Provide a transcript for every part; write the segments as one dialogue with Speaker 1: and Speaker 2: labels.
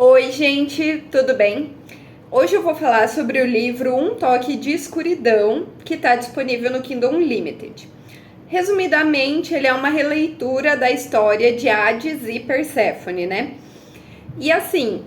Speaker 1: Oi, gente, tudo bem? Hoje eu vou falar sobre o livro Um Toque de Escuridão, que está disponível no Kindle Unlimited. Resumidamente, ele é uma releitura da história de Hades e Perséfone, né? E assim,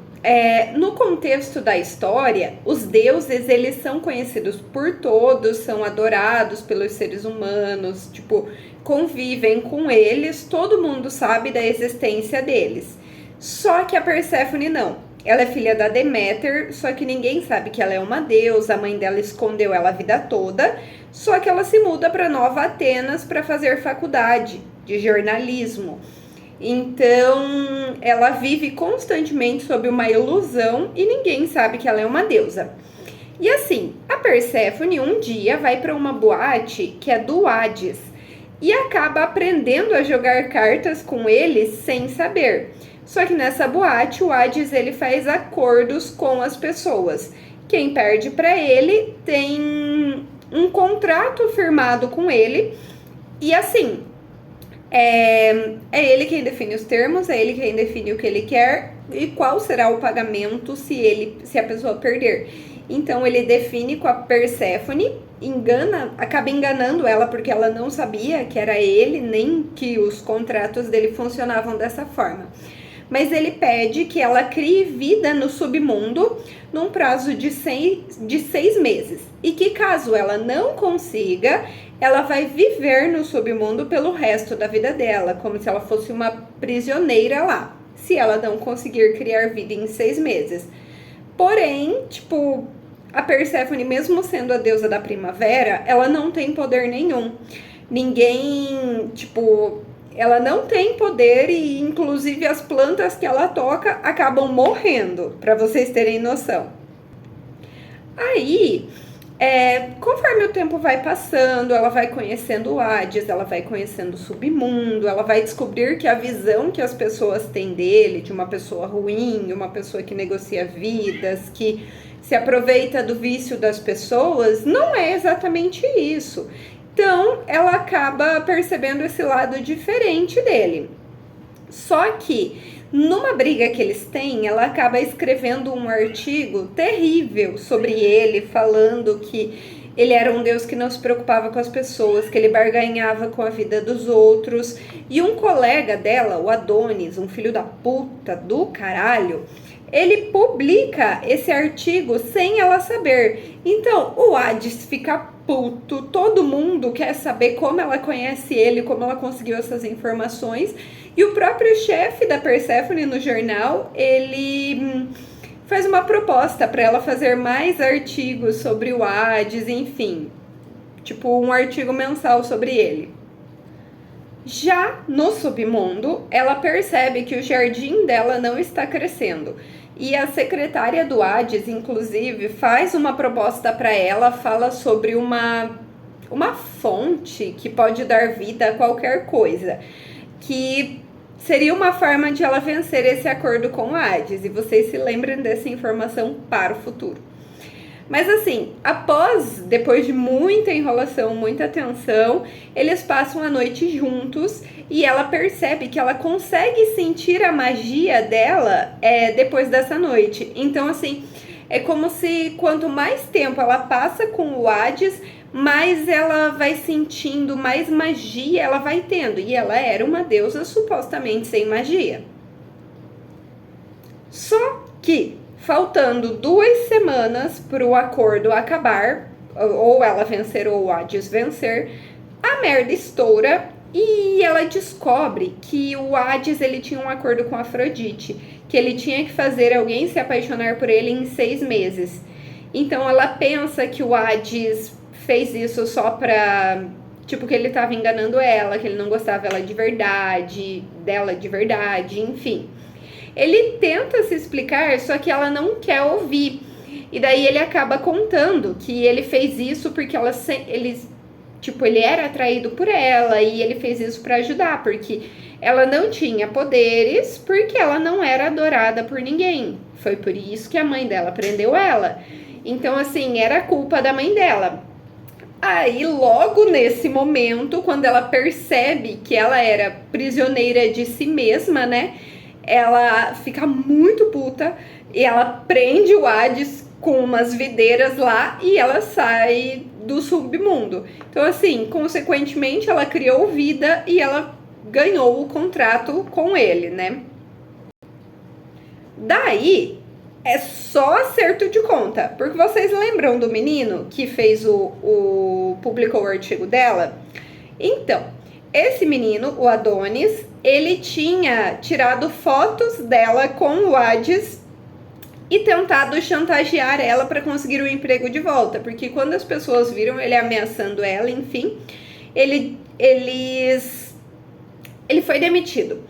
Speaker 1: no contexto da história, os deuses, eles são conhecidos por todos, são adorados pelos seres humanos, tipo, convivem com eles, todo mundo sabe da existência deles. Só que a Perséfone não. Ela é filha da Deméter, só que ninguém sabe que ela é uma deusa, a mãe dela escondeu ela a vida toda, só que ela se muda para Nova Atenas para fazer faculdade de jornalismo. Então, ela vive constantemente sob uma ilusão e ninguém sabe que ela é uma deusa. E assim, a Perséfone um dia vai para uma boate que é do Hades e acaba aprendendo a jogar cartas com ele sem saber. Só que nessa boate, o Hades ele faz acordos com as pessoas. Quem perde para ele tem um contrato firmado com ele e assim, é ele quem define os termos, é ele quem define o que ele quer e qual será o pagamento se a pessoa perder. Então ele define com a Perséfone, acaba enganando ela porque ela não sabia que era ele, nem que os contratos dele funcionavam dessa forma. Mas ele pede que ela crie vida no submundo num prazo de 6 meses. E que caso ela não consiga, ela vai viver no submundo pelo resto da vida dela, como se ela fosse uma prisioneira lá, se ela não conseguir criar vida em 6 meses. Porém, tipo, a Perséfone, mesmo sendo a deusa da primavera, ela não tem poder nenhum. Ninguém, tipo, ela não tem poder e inclusive as plantas que ela toca acabam morrendo, para vocês terem noção. Aí, conforme o tempo vai passando, ela vai conhecendo o Hades, ela vai conhecendo o submundo, ela vai descobrir que a visão que as pessoas têm dele, de uma pessoa ruim, uma pessoa que negocia vidas, que se aproveita do vício das pessoas, não é exatamente isso. Então, ela acaba percebendo esse lado diferente dele. Só que, numa briga que eles têm, ela acaba escrevendo um artigo terrível sobre ele, falando que ele era um deus que não se preocupava com as pessoas, que ele barganhava com a vida dos outros. E um colega dela, o Adonis, um filho da puta do caralho, ele publica esse artigo sem ela saber. Então, o Hades fica puto, todo mundo quer saber como ela conhece ele, como ela conseguiu essas informações. E o próprio chefe da Perséfone no jornal, ele faz uma proposta para ela fazer mais artigos sobre o Hades, enfim. Tipo, um artigo mensal sobre ele. Já no submundo, ela percebe que o jardim dela não está crescendo. E a secretária do Hades, inclusive, faz uma proposta para ela, fala sobre uma fonte que pode dar vida a qualquer coisa, que seria uma forma de ela vencer esse acordo com o Hades. E vocês se lembrem dessa informação para o futuro. Mas assim, depois de muita enrolação, muita tensão, eles passam a noite juntos e ela percebe que ela consegue sentir a magia dela depois dessa noite. Então assim, é como se quanto mais tempo ela passa com o Hades, mais ela vai sentindo, mais magia ela vai tendo. E ela era uma deusa supostamente sem magia. Só que faltando 2 semanas para o acordo acabar, ou ela vencer ou o Hades vencer, a merda estoura e ela descobre que o Hades ele tinha um acordo com Afrodite, que ele tinha que fazer alguém se apaixonar por ele em 6 meses. Então ela pensa que o Hades fez isso só pra, tipo, que ele tava enganando ela, que ele não gostava dela de verdade, enfim. Ele tenta se explicar, só que ela não quer ouvir. E daí ele acaba contando que ele fez isso porque ele era atraído por ela e ele fez isso para ajudar, porque ela não tinha poderes, porque ela não era adorada por ninguém. Foi por isso que a mãe dela prendeu ela. Então, assim, era culpa da mãe dela. Aí, logo nesse momento, quando ela percebe que ela era prisioneira de si mesma, né? ela fica muito puta e ela prende o Hades com umas videiras lá e ela sai do submundo. Então, assim, consequentemente, ela criou vida e ela ganhou o contrato com ele, né? Daí, é só acerto de conta. Porque vocês lembram do menino que fez publicou o artigo dela? Então, esse menino, o Adonis, ele tinha tirado fotos dela com o Hades e tentado chantagear ela para conseguir o emprego de volta, porque quando as pessoas viram ele ameaçando ela, enfim, ele foi demitido.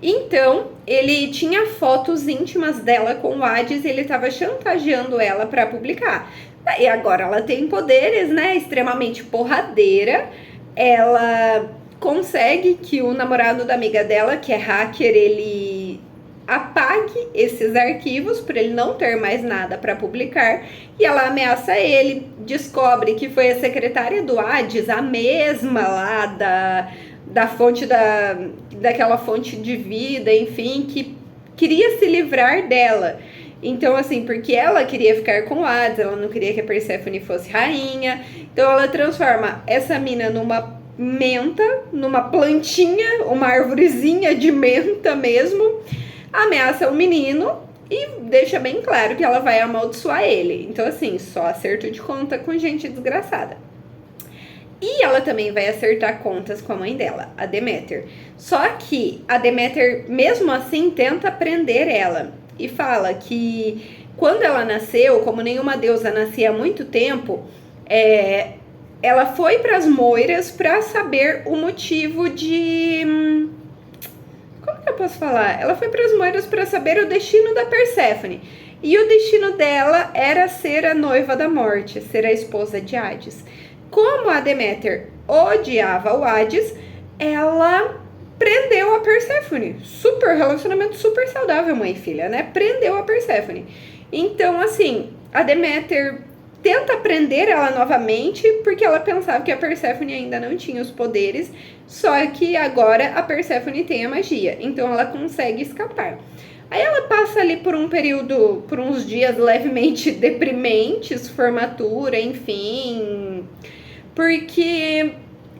Speaker 1: Então, ele tinha fotos íntimas dela com o Hades e ele estava chantageando ela para publicar. E agora ela tem poderes, né, extremamente porradeira. Ela consegue que o namorado da amiga dela, que é hacker, ele apague esses arquivos para ele não ter mais nada para publicar, e ela ameaça ele, descobre que foi a secretária do Hades, a mesma lá da fonte daquela fonte de vida, enfim, que queria se livrar dela. Então, assim, porque ela queria ficar com o Hades, ela não queria que a Perséfone fosse rainha, então ela transforma essa mina numa menta, numa plantinha, uma arvorezinha de menta mesmo, ameaça o menino e deixa bem claro que ela vai amaldiçoar ele. Então, assim, só acerto de conta com gente desgraçada. E ela também vai acertar contas com a mãe dela, a Deméter. Só que a Deméter, mesmo assim, tenta prender ela. E fala que quando ela nasceu, como nenhuma deusa nascia há muito tempo, ela foi para as Moiras para saber o motivo de... Como que eu posso falar? Ela foi para as Moiras para saber o destino da Perséfone. E o destino dela era ser a noiva da morte, ser a esposa de Hades. Como a Deméter odiava o Hades, ela prendeu a Perséfone. Relacionamento super saudável, mãe e filha, né? Prendeu a Perséfone. Então, assim, a Deméter tenta prender ela novamente, porque ela pensava que a Perséfone ainda não tinha os poderes, só que agora a Perséfone tem a magia, então ela consegue escapar. Aí ela passa ali por um período, por uns dias levemente deprimentes, formatura, enfim, porque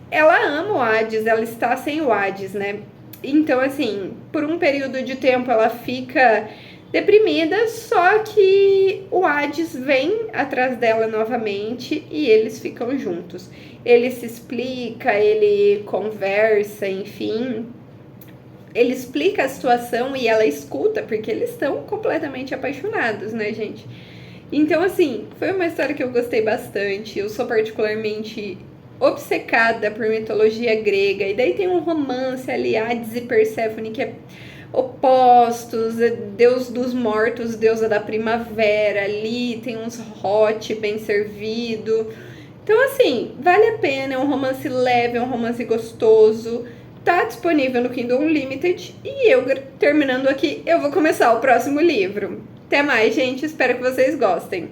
Speaker 1: ela ama o Hades, ela está sem o Hades, né? Então, assim, por um período de tempo ela fica deprimida, só que o Hades vem atrás dela novamente e eles ficam juntos. Ele se explica, ele conversa, enfim. Ele explica a situação e ela escuta, porque eles estão completamente apaixonados, né, gente? Então, assim, foi uma história que eu gostei bastante. Eu sou particularmente obcecada por mitologia grega. E daí tem um romance ali, Hades e Perséfone, que é opostos, deus dos mortos, deusa da primavera, ali tem uns hot bem servido. Então, assim, vale a pena, é um romance leve, é um romance gostoso. Tá disponível no Kindle Unlimited. E eu, terminando aqui, eu vou começar o próximo livro. Até mais, gente. Espero que vocês gostem.